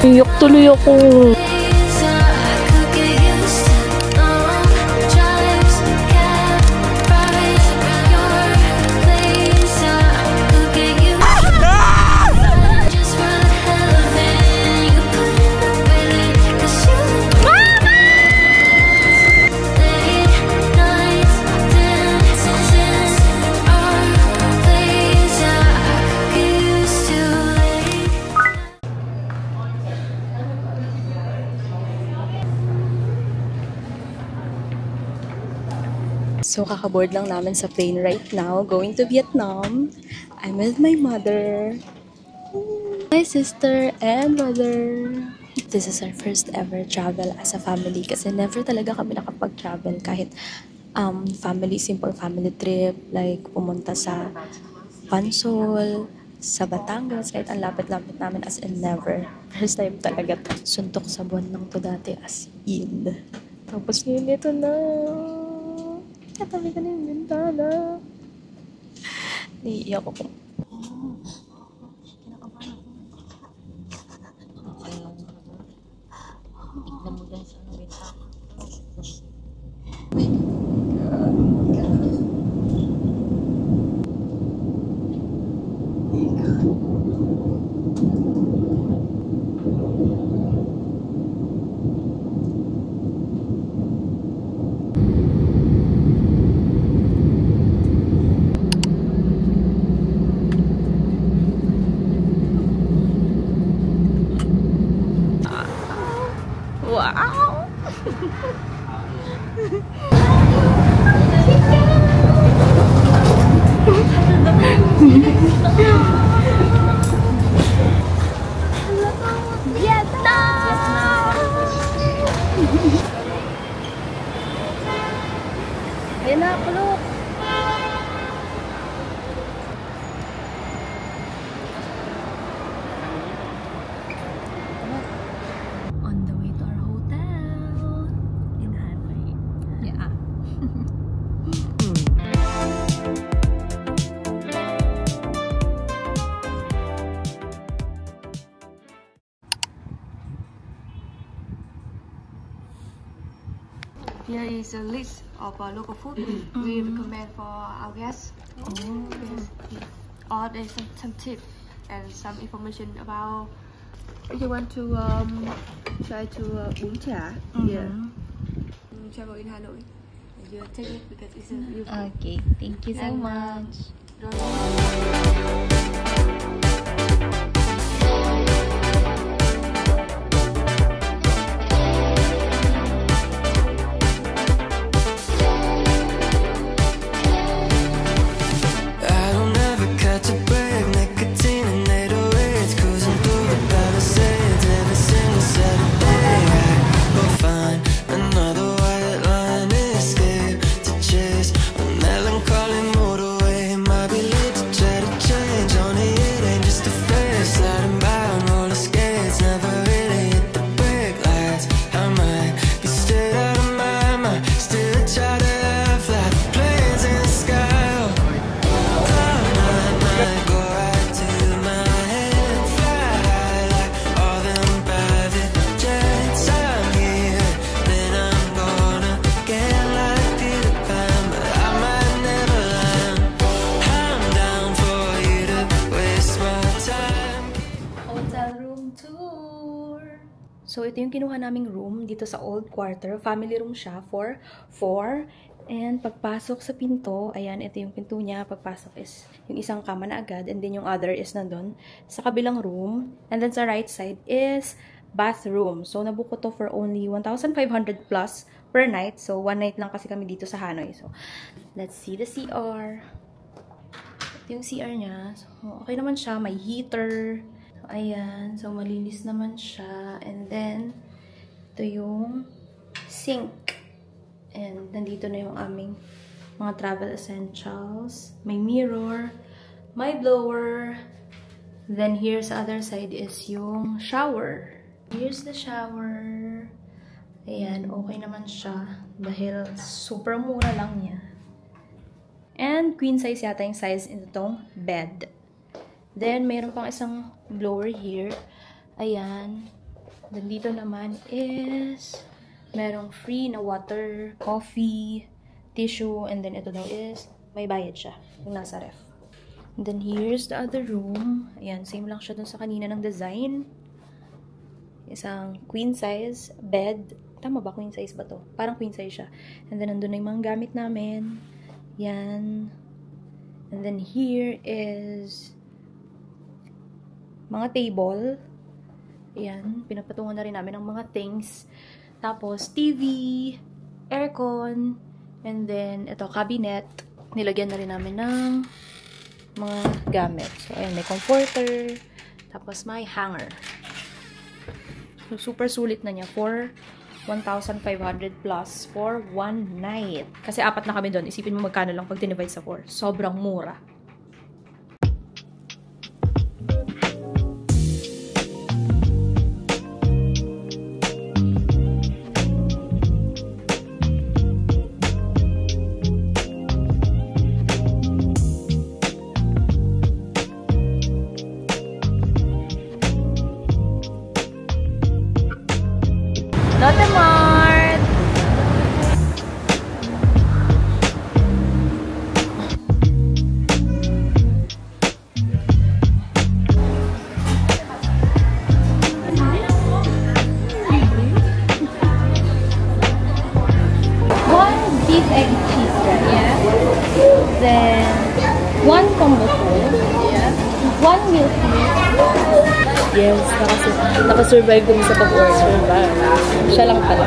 Iyak tuloy ako. So, kakaboard lang namin sa plane right now, going to Vietnam. I'm with my mother, my sister, and brother. This is our first ever travel as a family kasi never talaga kami nakapag-travel kahit family, simple family trip, like pumunta sa Pansol, sa Batangas, kahit ang lapit-lapit namin as in never. First time talaga to. Suntok sa buwan lang to dati as in. Tapos ngayon ito na. Katabi ka na yung bintana. Naiiyak ako. Wow! Ayan na, kulok! Here is a list of local food we recommend for our guests. Yes. All there's some tips and some information about. You want to try to bún chả? Yeah. Travel in Hanoi. You take it because it's a beautiful. Okay, thank you so much. So, ito yung kinuha naming room dito sa old quarter. Family room siya for 4. And pagpasok sa pinto, ayan, ito yung pinto niya. Pagpasok is yung isang kama na agad. And then yung other is nandun sa kabilang room. And then sa right side is bathroom. So, nabook ko to for only 1,500 plus per night. So, 1 night lang kasi kami dito sa Hanoi. So, let's see the CR. Ito yung CR niya. So, okay naman siya. May heater. Ayan. So, malinis naman siya. And then, ito yung sink. And, nandito na yung aming mga travel essentials. May mirror. May blower. Then, here sa other side is yung shower. Here's the shower. Ayan. Okay naman siya. Dahil super mura lang niya. And, queen size yata yung size nitong bed. Then, mayroon pang isang blower here. Ayan. Then dito naman is merong free na water, coffee, tissue, and then ito daw is may bayad siya, yung nasa ref. And then here's the other room. Ayan, same lang siya dun sa kanina ng design. Isang queen size bed. Tama ba? Queen size ba to? Parang queen size siya. And then nandun na yung mga gamit namin. Yan. And then here is mga table. Ayan. Pinapatungan na rin namin ng mga things. Tapos TV, aircon, and then ito cabinet. Nilagyan na rin namin ng mga gamit. So ayan, may comforter. Tapos may hanger. So, super sulit na niya for 1,500 plus for 1 night. Kasi 4 na kami doon. Isipin mo magkano lang pag dinivide sa 4. Sobrang mura. Lotte Mart! One beef egg cheese bread. Yeah. Then one combo food. Yeah. One milk tea. Yes, nakasurvive kami sa pag-order. Siya lang pala.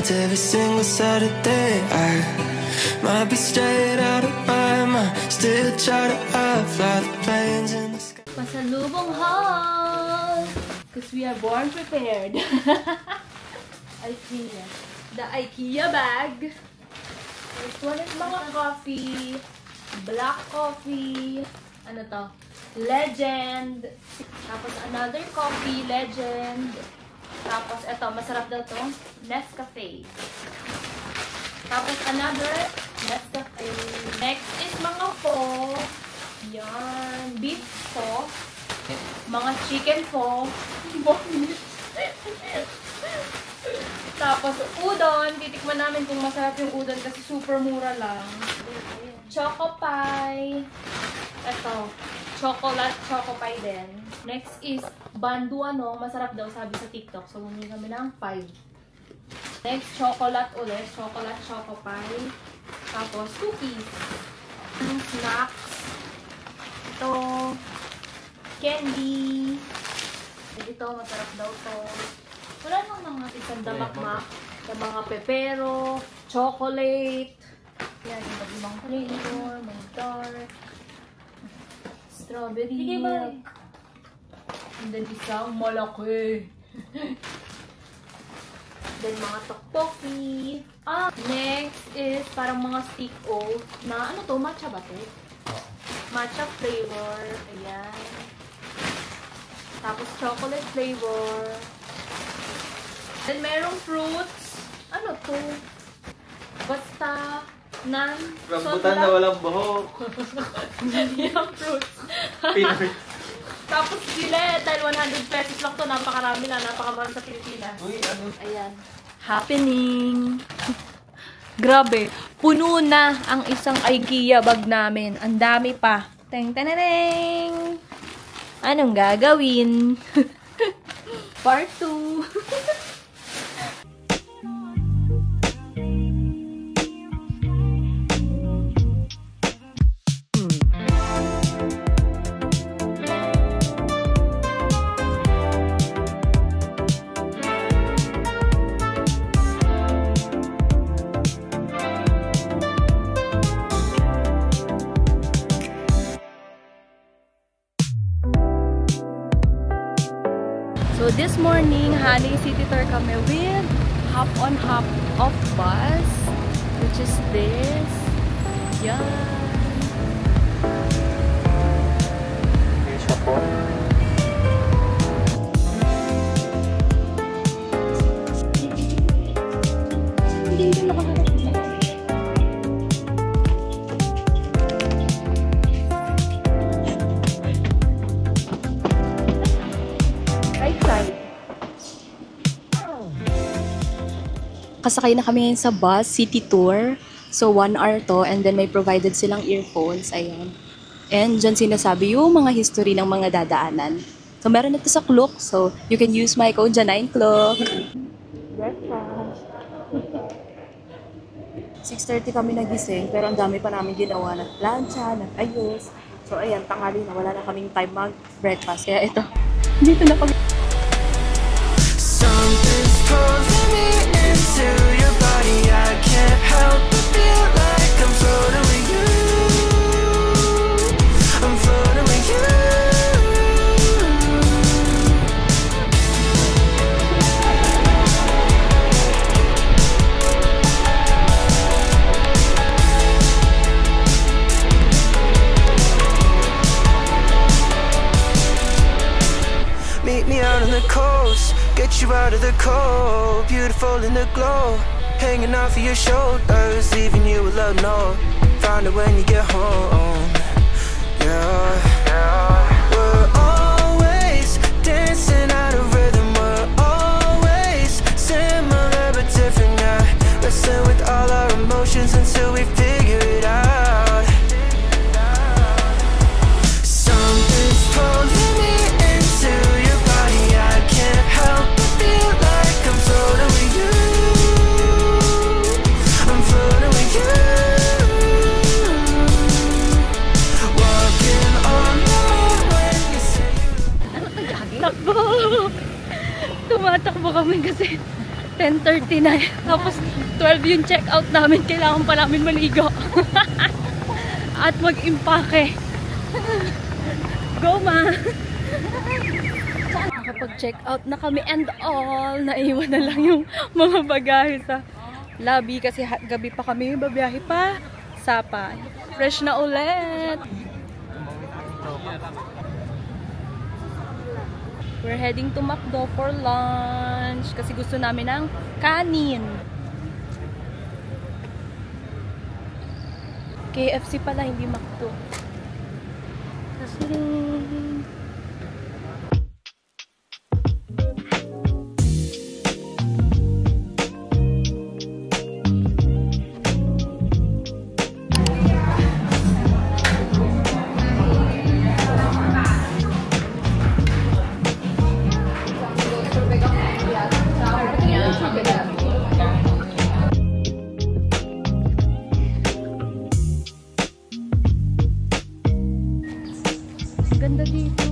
Every single Saturday I might be straight out of my mind. Still try to fly the planes in the sky. Pasalubong haul! Because we are born prepared. IKEA. The IKEA bag. This one is mga coffee. Black coffee. Ano to? Legend. Tapos another coffee. Legend. Tapos ito, masarap daw to. Nescafe. Tapos another Nescafe. Next is mga pho. Yan. Beef pho. Mga chicken pho. Tapos udon. Titikman namin kung masarap yung udon kasi super mura lang. Choco pie. Ito. Chocolate choco pie din. Next is banduano. Masarap daw sabi sa TikTok. So, bumili kami ng 5. Next, chocolate ulit. Chocolate choco pie. Tapos, cookies. Snacks. Ito. Candy. Ito, masarap daw to. Wala nang mga isang damakmak. Yung mga pepero. Chocolate. Yan, ibang flavor. May dark. Strawberry milk. And then isang malaki. Then, mga tteokbokki. Next is parang mga stick oat na, ano to? Matcha ba to? Matcha flavor. Ayan. Tapos, chocolate flavor. Then, merong fruits. Ano to? Basta, rambutan na walang buhok. yung fruits. Pinoy. Tapos, sila, dahil 100 pesos lang to, napakarami na, napakamahal sa Pilipinas. Uy, ano? Ayan. Happening. Grabe. Puno na ang isang IKEA bag namin. Ang dami pa. Teng, teneneng. Anong gagawin? Part 2. So this morning, Haling City Tour kami with hop on hop off bus, which is this. Yan. Kasakay na kami ngayon sa bus, city tour. So, 1 hour to and then may provided silang earphones. Ayan. And dyan sinasabi yung mga history ng mga dadaanan. So, meron ito sa Klook. So, you can use my code dyan, 9Klook. Breakfast. 6:30 kami nagising pero ang dami pa namin ginawa. Nagplancha, nag-ayos. So, ayan, tanghali na. Wala na kaming time mag-breakfast. Kaya ito, dito na kami. Something's pulling me into your body. I can't help but feel like I'm floating with you. I'm floating with you. Meet me out on the coast. Get you out of the cold, beautiful in the glow. Hanging off of your shoulders, leaving you alone, no. Find it when you get home, yeah. We're always dancing out of rhythm. We're always similar but different, yeah. Wrestling with all our emotions until we figure it out. Something's pulling me into your body. I can't help but feel like I'm floating with you. I'm floating with you. Walking on the moon when you say you. Takbo! Tumatakbo kami kasi 10:30 na. Tapos 12 yung check-out namin. Kailangan pa namin maligo. At mag-impake. Go, ma! Nakapag-check out na kami and all. Naiwan na lang yung mga bagahe sa lobby kasi gabi pa kami babiyahe pa. Sapa. Fresh na ulit. We're heading to McDo for lunch kasi gusto namin ng kanin. KFC pala, hindi McDo. Kasi ganda dito.